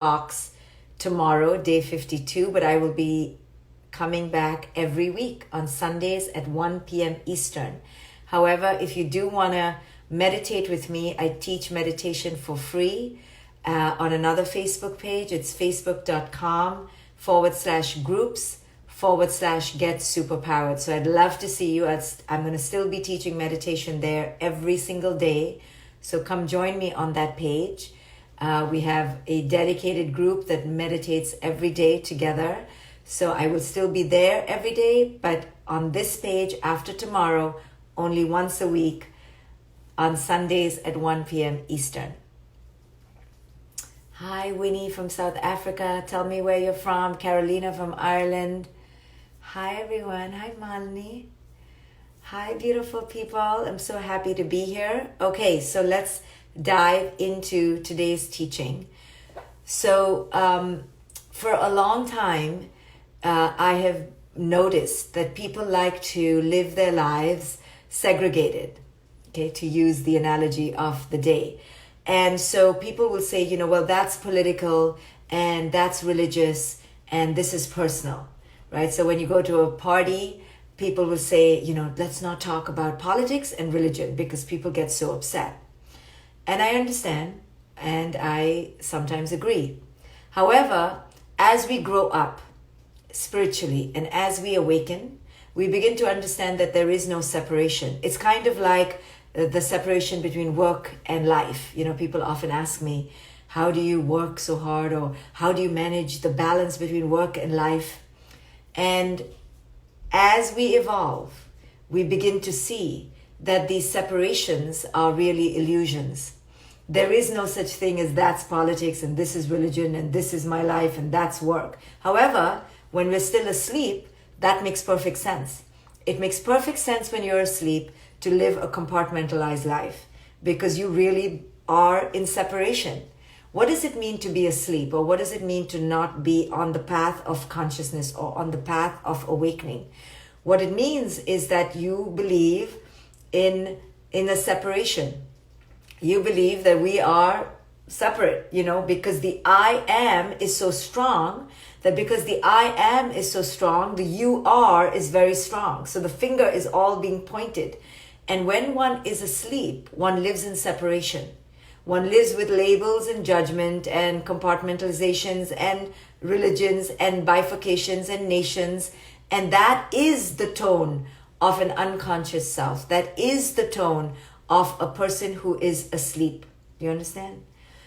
Ochs tomorrow, day 52, but I will be coming back every week on Sundays at 1 p.m. Eastern. However, if you do want to meditate with me, I teach meditation for free on another Facebook page. It's facebook.com/groups/get superpowered. So I'd love to see you. I'm going to still be teaching meditation there every single day. So come join me on that page. We have a dedicated group that meditates every day together. So I will still be there every day, but on this page after tomorrow, only once a week on Sundays at 1 p.m. Eastern. Hi, Weenie from South Africa. Tell me where you're from. Karolina from Ireland. Hi, everyone. Hi, Marnie. Hi, beautiful people. I'm so happy to be here. Okay, so let's dive into today's teaching. So for a long time, I have noticed that people like to live their lives segregated, okay, to use the analogy of the day. And so people will say, well, that's political and that's religious and this is personal, right? So when you go to a party, people will say, let's not talk about politics and religion because people get so upset. And I understand, and I sometimes agree. However, as we grow up spiritually and as we awaken, we begin to understand that there is no separation. It's kind of like the separation between work and life. People often ask me, how do you work so hard, or how do you manage the balance between work and life? And as we evolve, we begin to see that these separations are really illusions. There is no such thing as that's politics and this is religion and this is my life and that's work. However, when we're still asleep, that makes perfect sense. It makes perfect sense when you're asleep to live a compartmentalized life because you really are in separation. What does it mean to be asleep, or what does it mean to not be on the path of consciousness or on the path of awakening? What it means is that you believe in a separation. You believe that we are separate, because the I am is so strong, that because the I am is so strong, the you are is very strong. So the finger is all being pointed. And when one is asleep, one lives in separation. One lives with labels and judgment and compartmentalizations and religions and bifurcations and nations. And that is the tone of an unconscious self. That is the tone of a person who is asleep. Do you understand?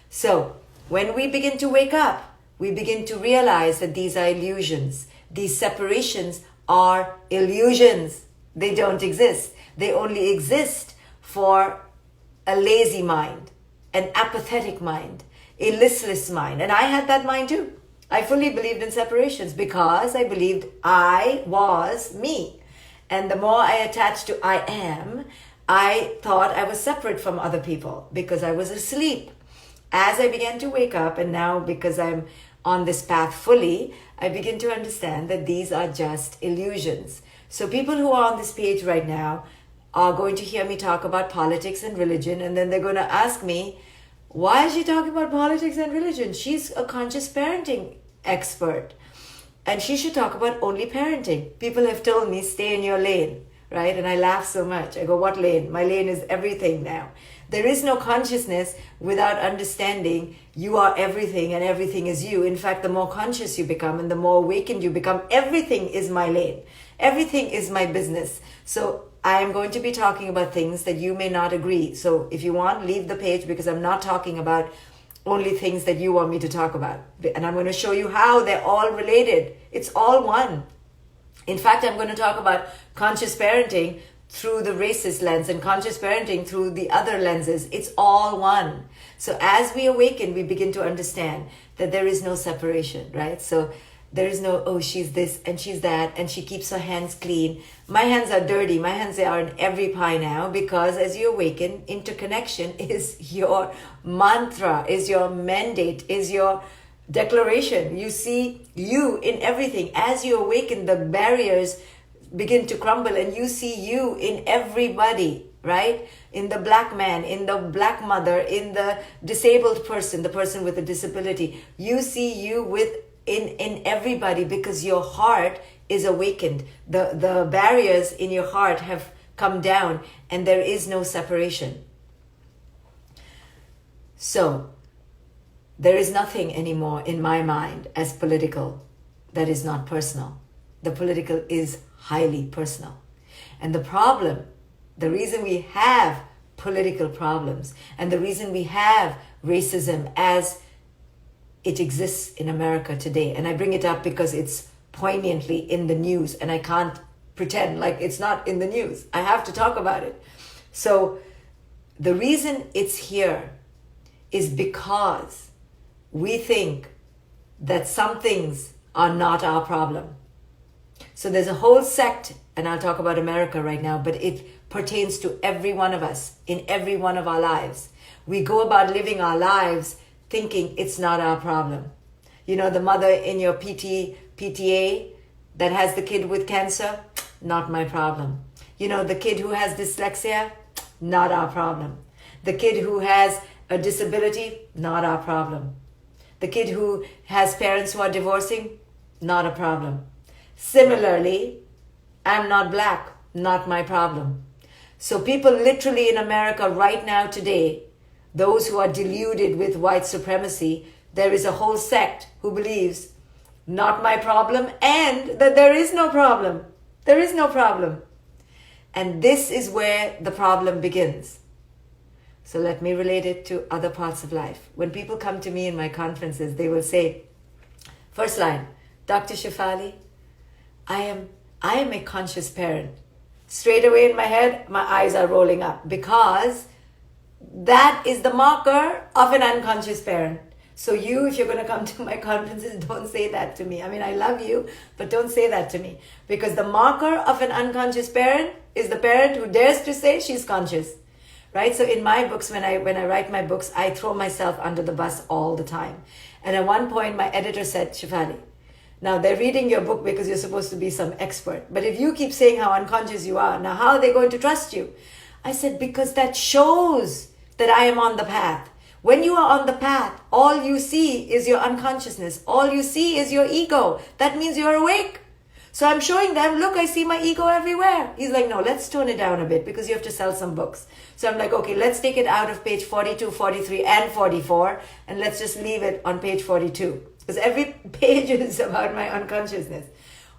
So when we begin to wake up, we begin to realize that these are illusions. These separations are illusions. They don't exist. They only exist for a lazy mind, an apathetic mind, a listless mind. And I had that mind too. I fully believed in separations because I believed I was me. And the more I attached to I am, I thought I was separate from other people because I was asleep. As I began to wake up, and now because I'm on this path fully, I begin to understand that these are just illusions. So people who are on this page right now are going to hear me talk about politics and religion, and then they're going to ask me, why is she talking about politics and religion? She's a conscious parenting expert, and she should talk about only parenting. People have told me, stay in your lane. Right? And I laugh so much. I go, what lane? My lane is everything now. There is no consciousness without understanding you are everything and everything is you. In fact, the more conscious you become and the more awakened you become, everything is my lane. Everything is my business. So I am going to be talking about things that you may not agree. So if you want, leave the page because I'm not talking about only things that you want me to talk about. And I'm going to show you how they're all related. It's all one. In fact, I'm going to talk about conscious parenting through the racist lens and conscious parenting through the other lenses. It's all one. So as we awaken, we begin to understand that there is no separation, right? So there is no, oh, she's this and she's that and she keeps her hands clean. My hands are dirty. My hands are in every pie now because as you awaken, interconnection is your mantra, is your mandate, is your declaration. You see you in everything. As you awaken, the barriers begin to crumble and you see you in everybody. right? In the black man, in the black mother, in the disabled person, the person with a disability. You see you in everybody, because your heart is awakened. The barriers in your heart have come down, and there is no separation. So there is nothing anymore in my mind as political that is not personal. The political is highly personal. And the reason we have political problems, and the reason we have racism as it exists in America today, and I bring it up because it's poignantly in the news, and I can't pretend like it's not in the news. I have to talk about it. So the reason it's here is because we think that some things are not our problem. So there's a whole sect, and I'll talk about America right now, but it pertains to every one of us in every one of our lives. We go about living our lives thinking it's not our problem. You know, the mother in your PTA that has the kid with cancer, not my problem. You know, the kid who has dyslexia, not our problem. The kid who has a disability, not our problem. The kid who has parents who are divorcing, not a problem. Similarly, I'm not black, not my problem. So people literally in America right now today, those who are deluded with white supremacy, there is a whole sect who believes not my problem and that there is no problem. There is no problem. And this is where the problem begins. So let me relate it to other parts of life. When people come to me in my conferences, they will say, first line, Dr. Shefali, I am a conscious parent. Straight away in my head, my eyes are rolling up, because that is the marker of an unconscious parent. So if you're going to come to my conferences, don't say that to me. I mean, I love you, but don't say that to me. Because the marker of an unconscious parent is the parent who dares to say she's conscious. Right? So in my books, when I write my books, I throw myself under the bus all the time. And at one point, my editor said, Shefali, now they're reading your book because you're supposed to be some expert. But if you keep saying how unconscious you are, now how are they going to trust you? I said, because that shows that I am on the path. When you are on the path, all you see is your unconsciousness. All you see is your ego. That means you're awake. So I'm showing them, look, I see my ego everywhere. He's like, no, let's tone it down a bit because you have to sell some books. So I'm like, okay, let's take it out of page 42, 43, and 44, and let's just leave it on page 42. Because every page is about my unconsciousness.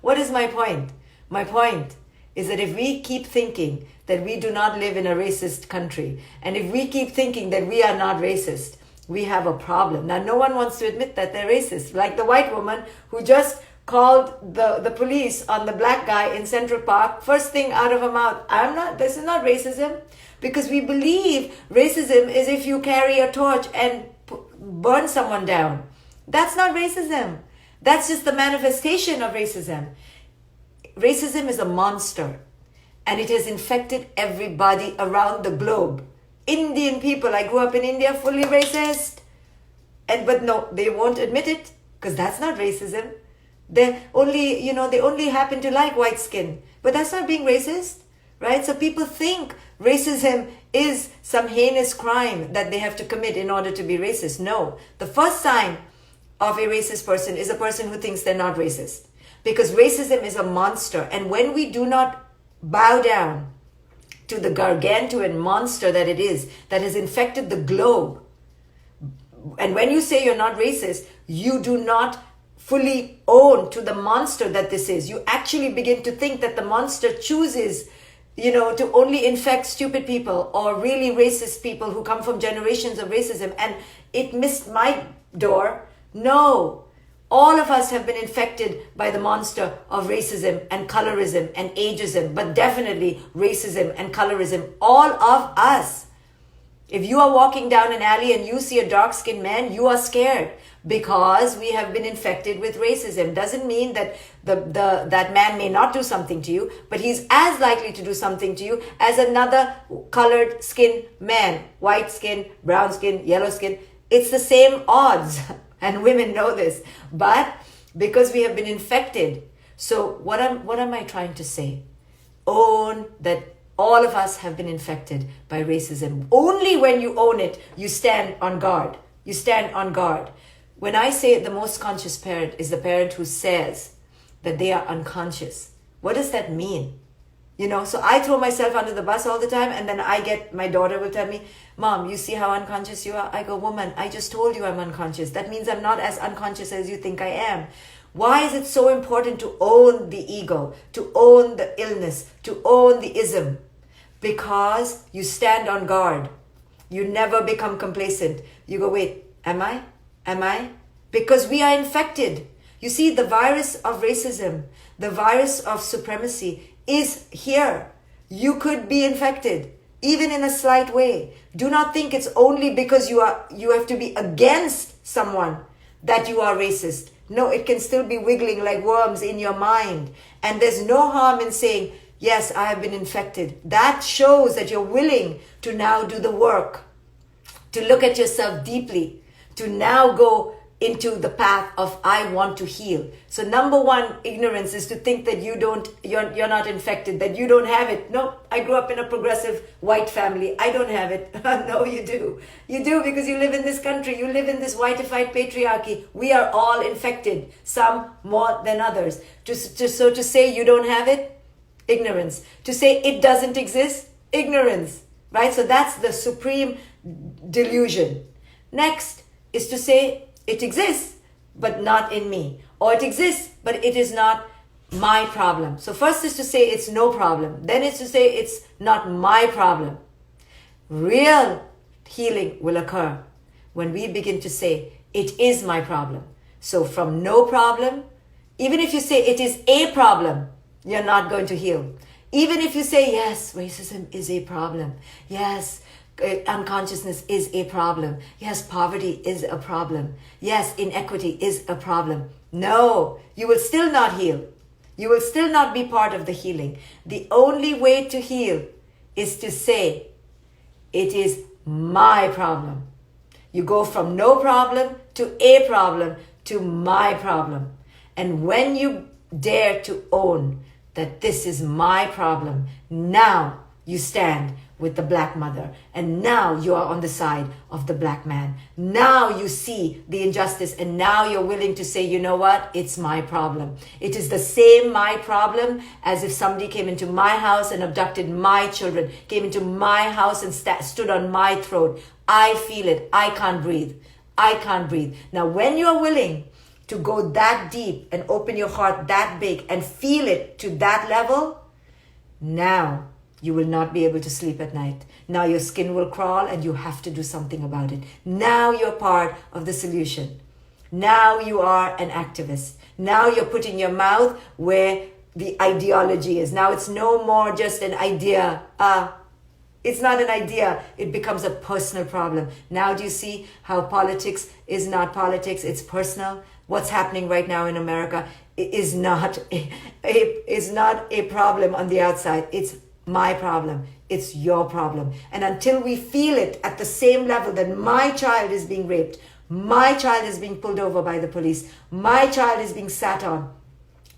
What is my point? My point is that if we keep thinking that we do not live in a racist country, and if we keep thinking that we are not racist, we have a problem. Now, no one wants to admit that they're racist. Like the white woman who just called the police on the black guy in Central Park, first thing out of her mouth, this is not racism. Because we believe racism is if you carry a torch and burn someone down. That's not racism. That's just the manifestation of racism. Racism is a monster, and it has infected everybody around the globe. Indian people, I grew up in India, fully racist. But no, they won't admit it, because that's not racism. They only happen to like white skin. But that's not being racist, right? So people think racism is some heinous crime that they have to commit in order to be racist. No. The first sign of a racist person is a person who thinks they're not racist. Because racism is a monster. And when we do not bow down to the gargantuan monster that it is, that has infected the globe, and when you say you're not racist, you do not fully own to the monster that this is. You actually begin to think that the monster chooses, to only infect stupid people or really racist people who come from generations of racism. And it missed my door. No. All of us have been infected by the monster of racism and colorism and ageism, but definitely racism and colorism. All of us. If you are walking down an alley and you see a dark-skinned man, you are scared because we have been infected with racism. Doesn't mean that that man may not do something to you, but he's as likely to do something to you as another colored skin man, white skin, brown skin, yellow skin. It's the same odds, and women know this. But because we have been infected, so what am I trying to say? Own that All of us have been infected by racism. Only when you own it, you stand on guard. You stand on guard. When I say the most conscious parent is the parent who says that they are unconscious, what does that mean? You know, so I throw myself under the bus all the time, and then my daughter will tell me, Mom, you see how unconscious you are? I go, woman, I just told you I'm unconscious. That means I'm not as unconscious as you think I am. Why is it so important to own the ego, to own the illness, to own the ism? Because you stand on guard. You never become complacent. You go, wait, am I? Am I? Because we are infected. You see, the virus of racism, the virus of supremacy is here. You could be infected, even in a slight way. Do not think it's only because you have to be against someone that you are racist. No, it can still be wiggling like worms in your mind. And there's no harm in saying, yes, I have been infected. That shows that you're willing to now do the work, to look at yourself deeply, to now go into the path of I want to heal. So number one, ignorance is to think that you're not infected, that you don't have it. No, I grew up in a progressive white family. I don't have it. No, you do. You do, because you live in this country. You live in this whiteified patriarchy. We are all infected, some more than others. So to say you don't have it, ignorance. To say it doesn't exist, ignorance. Right? So that's the supreme delusion. Next is to say it exists, but not in me. Or it exists, but it is not my problem. So first is to say it's no problem. Then it's to say it's not my problem. Real healing will occur when we begin to say it is my problem. So from no problem, even if you say it is a problem, you're not going to heal. Even if you say, yes, racism is a problem. Yes, unconsciousness is a problem. Yes, poverty is a problem. Yes, inequity is a problem. No, you will still not heal. You will still not be part of the healing. The only way to heal is to say, it is my problem. You go from no problem to a problem to my problem. And when you dare to own that this is my problem, now you stand with the black mother, and now you are on the side of the black man. Now you see the injustice, and now you're willing to say, you know what, it's my problem. It is the same my problem as if somebody came into my house and abducted my children, came into my house and stood on my throat. I feel it. I can't breathe. I can't breathe. Now when you're willing to go that deep and open your heart that big and feel it to that level, now you will not be able to sleep at night. Now your skin will crawl and you have to do something about it. Now you're part of the solution. Now you are an activist. Now you're putting your mouth where the ideology is. Now it's no more just an idea. It's not an idea. It becomes a personal problem. Now do you see how politics is not politics? It's personal. What's happening right now in America is not a problem on the outside. It's my problem. It's your problem. And until we feel it at the same level that my child is being raped, my child is being pulled over by the police, my child is being sat on,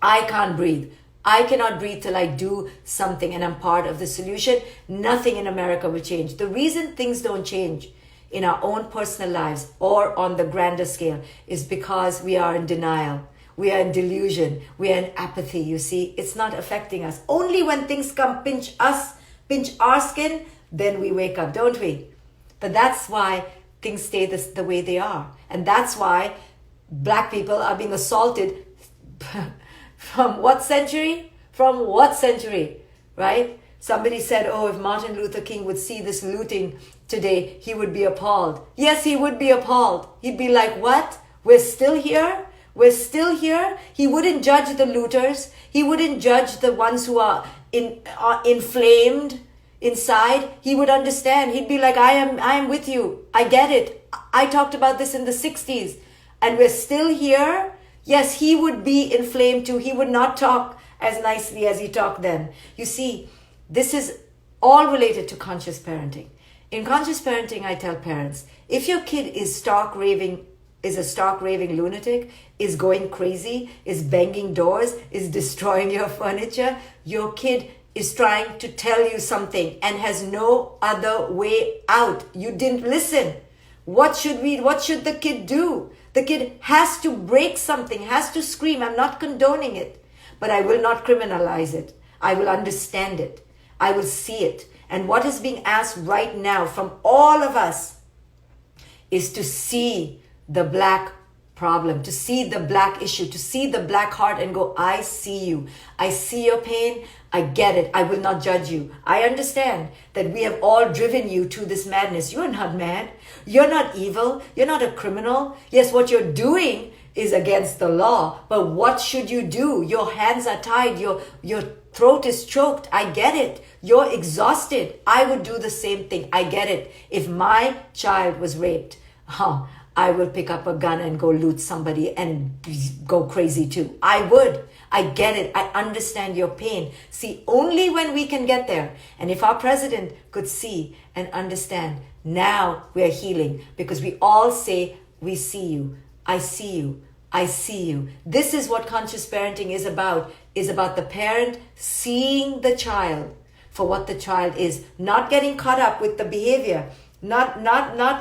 I can't breathe. I cannot breathe till I do something, and I'm part of the solution. Nothing in America will change. The reason things don't change in our own personal lives or on the grander scale is because we are in denial. We are in delusion. We are in apathy, you see. It's not affecting us. Only when things come pinch our skin, then we wake up, don't we? But that's why things stay the way they are. And that's why black people are being assaulted from what century? From what century, right? Somebody said, oh, if Martin Luther King would see this looting today, he would be appalled. Yes, he would be appalled. He'd be like, what? We're still here? We're still here? He wouldn't judge the looters. He wouldn't judge the ones who are inflamed inside. He would understand. He'd be like, I am with you. I get it. I talked about this in the 60s. And we're still here? Yes, he would be inflamed too. He would not talk as nicely as he talked then. You see, this is all related to conscious parenting. In conscious parenting, I tell parents, if your kid is a stark raving lunatic, is going crazy, is banging doors, is destroying your furniture, your kid is trying to tell you something and has no other way out. You didn't listen. What should the kid do? The kid has to break something, has to scream. I'm not condoning it, but I will not criminalize it. I will understand it. I will see it. And what is being asked right now from all of us is to see the black problem, to see the black issue, to see the black heart and go, I see you. I see your pain. I get it. I will not judge you. I understand that we have all driven you to this madness. You're not mad. You're not evil. You're not a criminal. Yes, what you're doing is against the law, but what should you do? Your hands are tied. Your throat is choked. I get it. You're exhausted. I would do the same thing. I get it. If my child was raped, I will pick up a gun and go loot somebody and go crazy too. I would. I get it. I understand your pain. See, only when we can get there. And if our president could see and understand, now we're healing, because we all say, we see you. I see you. I see you. This is what conscious parenting is about the parent seeing the child for what the child is, not getting caught up with the behavior, not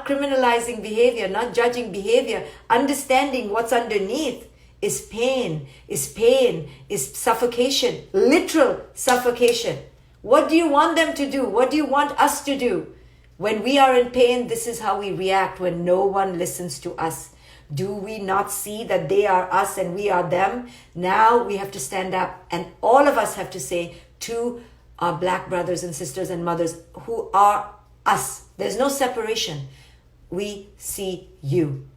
criminalizing behavior, not judging behavior, understanding what's underneath is pain, is suffocation, literal suffocation. What do you want them to do? What do you want us to do? When we are in pain, this is how we react when no one listens to us. Do we not see that they are us and we are them? Now we have to stand up, and all of us have to say to our black brothers and sisters and mothers who are us, there's no separation. We see you.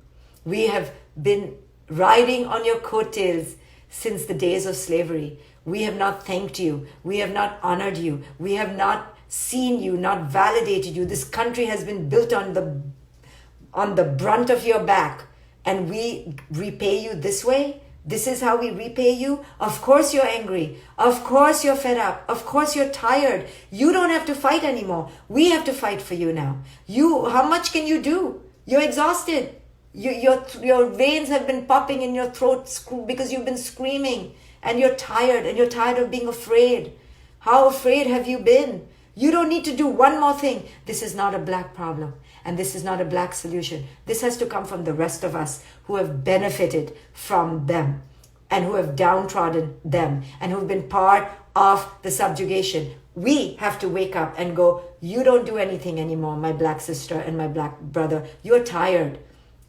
We have been riding on your coattails since the days of slavery. We have not thanked you. We have not honored you. We have not seen you, not validated you. This country has been built on the brunt of your back, and we repay you this way. This is how we repay you. Of course you're angry. Of course you're fed up. Of course you're tired. You don't have to fight anymore. We have to fight for you now. How much can you do? You're exhausted. Your veins have been popping in your throat because you've been screaming, and you're tired of being afraid. How afraid have you been? You don't need to do one more thing. This is not a black problem, and this is not a black solution. This has to come from the rest of us who have benefited from them and who have downtrodden them and who've been part of the subjugation. We have to wake up and go, you don't do anything anymore, my black sister and my black brother. You're tired.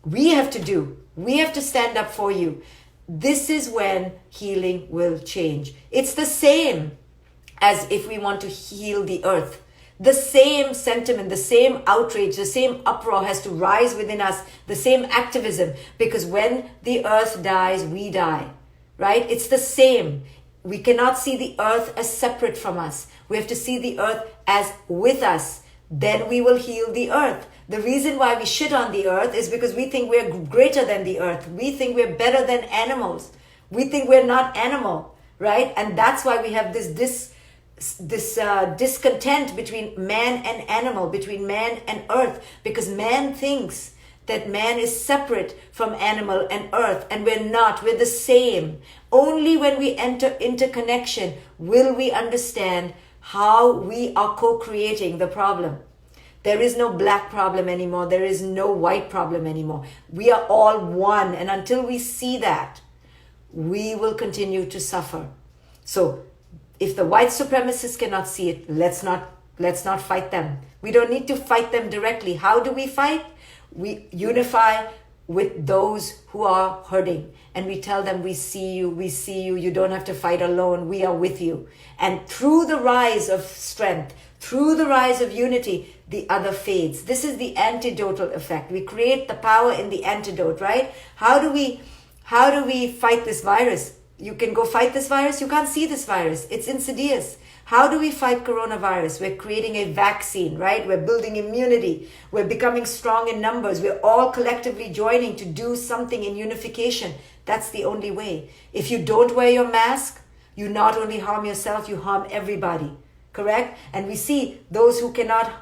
We have to stand up for you. This is when healing will change. It's the same as if we want to heal the earth. The same sentiment, the same outrage, the same uproar has to rise within us, the same activism, because when the earth dies, we die, right? It's the same. We cannot see the earth as separate from us. We have to see the earth as with us. Then we will heal the earth. The reason why we shit on the earth is because we think we're greater than the earth. We think we're better than animals. We think we're not animal, right? And that's why we have this discontent between man and animal, between man and earth, because man thinks that man is separate from animal and earth, and we're not. We're the same. Only when we enter into connection will we understand how we are co-creating the problem. There is no black problem anymore. There is no white problem anymore. We are all one, and until we see that, we will continue to suffer. So if the white supremacists cannot see it, let's not fight them. We don't need to fight them directly. How do we fight? We unify with those who are hurting, and we tell them, we see you, you don't have to fight alone, we are with you. And through the rise of strength, through the rise of unity, the other fades. This is the antidotal effect. We create the power in the antidote, right? How do we fight this virus? You can go fight this virus. You can't see this virus. It's insidious. How do we fight coronavirus? We're creating a vaccine, right? We're building immunity. We're becoming strong in numbers. We're all collectively joining to do something in unification. That's the only way. If you don't wear your mask, you not only harm yourself, you harm everybody, correct? And we see those who cannot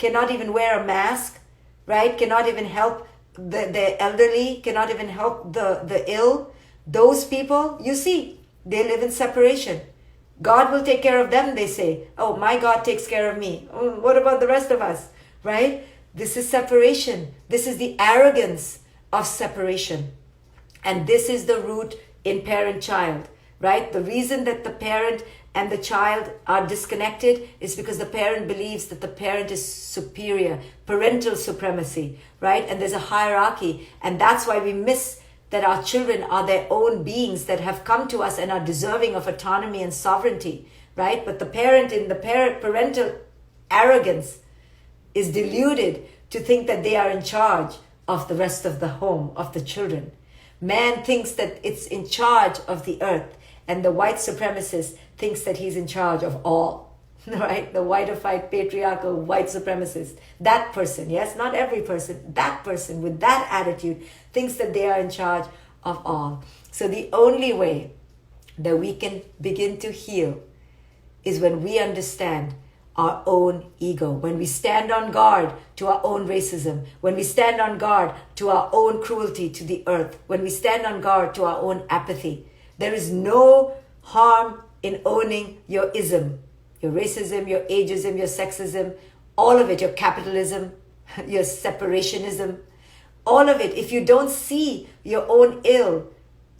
even wear a mask, right? Cannot even help the elderly, cannot even help the ill. Those people, you see, they live in separation. God will take care of them, they say. Oh, my God takes care of me. What about the rest of us? Right? This is separation. This is the arrogance of separation. And this is the root in parent-child, right? The reason that the parent and the child are disconnected is because the parent believes that the parent is superior, parental supremacy, right? And there's a hierarchy. And that's why we miss that our children are their own beings that have come to us and are deserving of autonomy and sovereignty, right? But the parent in the parental arrogance is deluded to think that they are in charge of the rest of the home, of the children. Man thinks that it's in charge of the earth, and the white supremacist thinks that he's in charge of all, right? The whiteified, patriarchal, white supremacist, that person, yes, not every person, that person with that attitude thinks that they are in charge of all. So the only way that we can begin to heal is when we understand our own ego, when we stand on guard to our own racism, when we stand on guard to our own cruelty to the earth, when we stand on guard to our own apathy. There is no harm in owning your ism, your racism, your ageism, your sexism, all of it, your capitalism, your separationism, all of it. If you don't see your own ill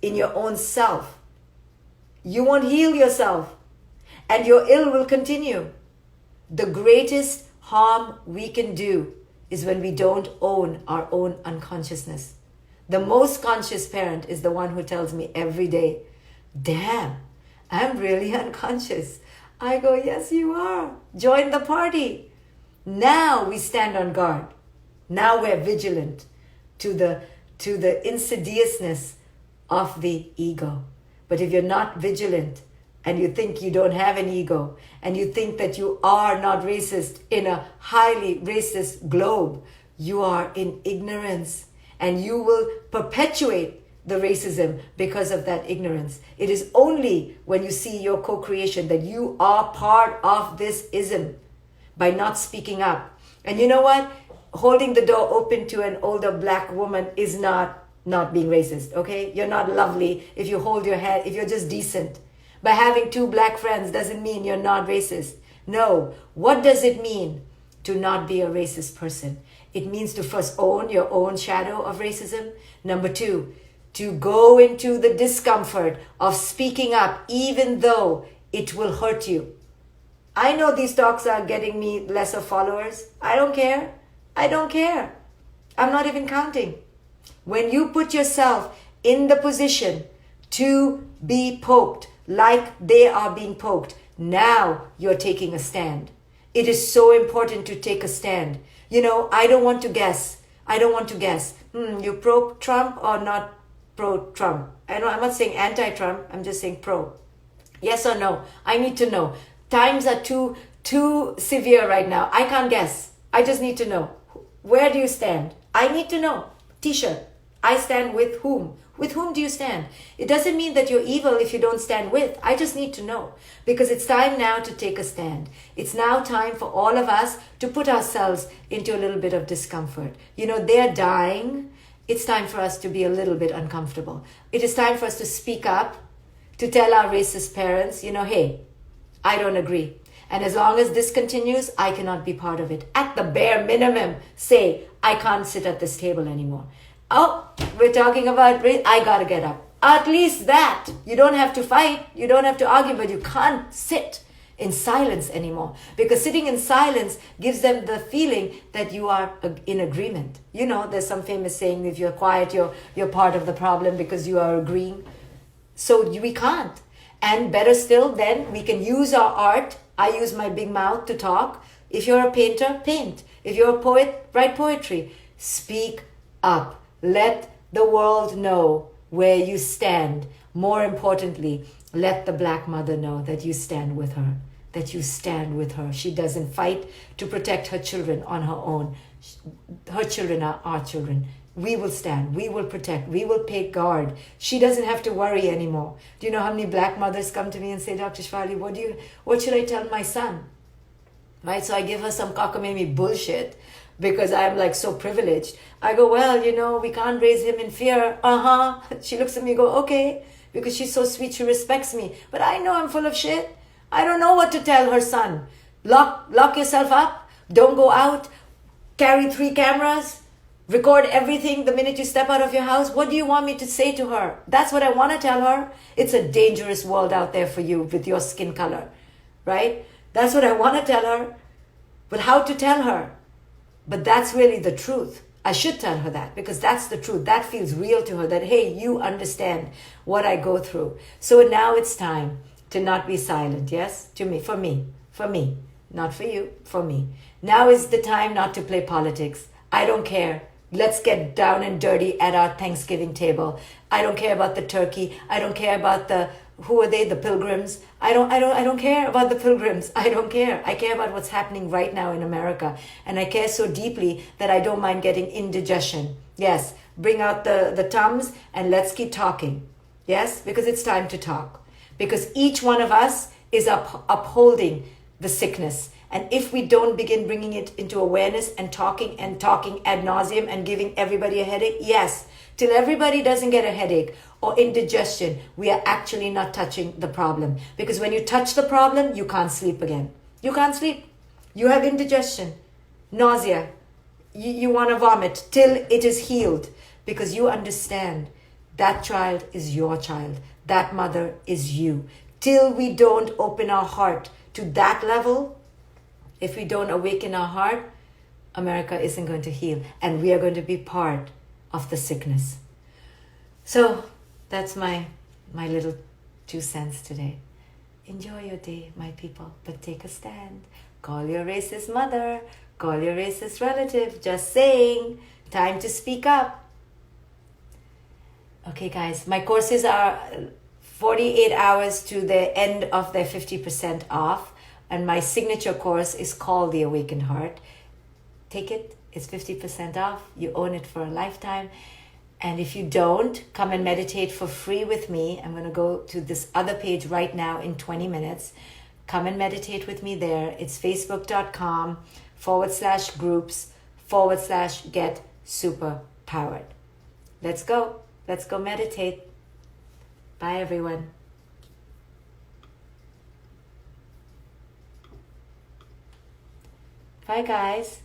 in your own self, you won't heal yourself, and your ill will continue. The greatest harm we can do is when we don't own our own unconsciousness. The most conscious parent is the one who tells me every day, damn, I'm really unconscious. I go, yes, you are. Join the party. Now we stand on guard. Now we're vigilant to the insidiousness of the ego. But if you're not vigilant, and you think you don't have an ego, and you think that you are not racist in a highly racist globe, you are in ignorance, and you will perpetuate the racism because of that ignorance. It is only when you see your co-creation that you are part of this ism by not speaking up. And you know what? Holding the door open to an older black woman is not being racist, okay? You're not lovely if you hold your head, if you're just decent. By having two black friends doesn't mean you're not racist. No. What does it mean to not be a racist person? It means to first own your own shadow of racism. Number two, to go into the discomfort of speaking up even though it will hurt you. I know these talks are getting me lesser followers. I don't care. I don't care. I'm not even counting. When you put yourself in the position to be poked, like they are being poked, now you're taking a stand. It is so important to take a stand. You know, I don't want to guess. You pro-Trump or not pro-Trump? I'm not saying anti-Trump. I'm just saying pro. Yes or no? I need to know. Times are too severe right now. I can't guess. I just need to know. Where do you stand? I need to know. T-shirt. I stand with whom? With whom do you stand? It doesn't mean that you're evil if you don't stand with. I just need to know. Because it's time now to take a stand. It's now time for all of us to put ourselves into a little bit of discomfort. You know, they're dying. It's time for us to be a little bit uncomfortable. It is time for us to speak up, to tell our racist parents, you know, hey, I don't agree. And as long as this continues, I cannot be part of it. At the bare minimum, say, I can't sit at this table anymore. Oh, we're talking about race. I gotta get up. At least that. You don't have to fight. You don't have to argue, but you can't sit in silence anymore. Because sitting in silence gives them the feeling that you are in agreement. You know, there's some famous saying, if you're quiet, you're part of the problem because you are agreeing. So we can't. And better still, then we can use our art. I use my big mouth to talk. If you're a painter, paint. If you're a poet, write poetry. Speak up. Let the world know where you stand. More importantly, let the black mother know that you stand with her. That you stand with her. She doesn't fight to protect her children on her own. Her children are our children. We will stand. We will protect. We will pay guard. She doesn't have to worry anymore. Do you know how many black mothers come to me and say, Dr. Shefali, what should I tell my son? Right? So I give her some cockamamie bullshit because I'm like so privileged. I go, well, you know, we can't raise him in fear. She looks at me and go, okay, because she's so sweet, she respects me. But I know I'm full of shit. I don't know what to tell her son. Lock yourself up. Don't go out. Carry 3 cameras. Record everything the minute you step out of your house. What do you want me to say to her? That's what I want to tell her. It's a dangerous world out there for you with your skin color, right? That's what I want to tell her. But how to tell her? But that's really the truth. I should tell her that because that's the truth. That feels real to her, that, hey, you understand what I go through. So now it's time to not be silent, yes? To me, for me, not for you, for me. Now is the time not to play politics. I don't care. Let's get down and dirty at our Thanksgiving table. I don't care about the turkey. I don't care about who are they? The pilgrims. I don't care about the pilgrims. I don't care. I care about what's happening right now in America. And I care so deeply that I don't mind getting indigestion. Yes, bring out the Tums and let's keep talking. Yes, because it's time to talk. Because each one of us is upholding the sickness. And if we don't begin bringing it into awareness and talking ad nauseum and giving everybody a headache, yes, till everybody doesn't get a headache or indigestion, we are actually not touching the problem. Because when you touch the problem, you can't sleep again. You can't sleep. You have indigestion, nausea. You want to vomit till it is healed. Because you understand that child is your child. That mother is you. Till we don't open our heart to that level, if we don't awaken our heart, America isn't going to heal. And we are going to be part of the sickness. So that's my little 2 cents today. Enjoy your day, my people, but take a stand. Call your racist mother. Call your racist relative. Just saying. Time to speak up. Okay, guys, my courses are 48 hours to the end of their 50% off. And my signature course is called The Awakened Heart. Take it. It's 50% off. You own it for a lifetime. And if you don't, come and meditate for free with me. I'm going to go to this other page right now in 20 minutes. Come and meditate with me there. It's facebook.com/groups/get super powered. Let's go. Let's go meditate. Bye, everyone. Bye, guys.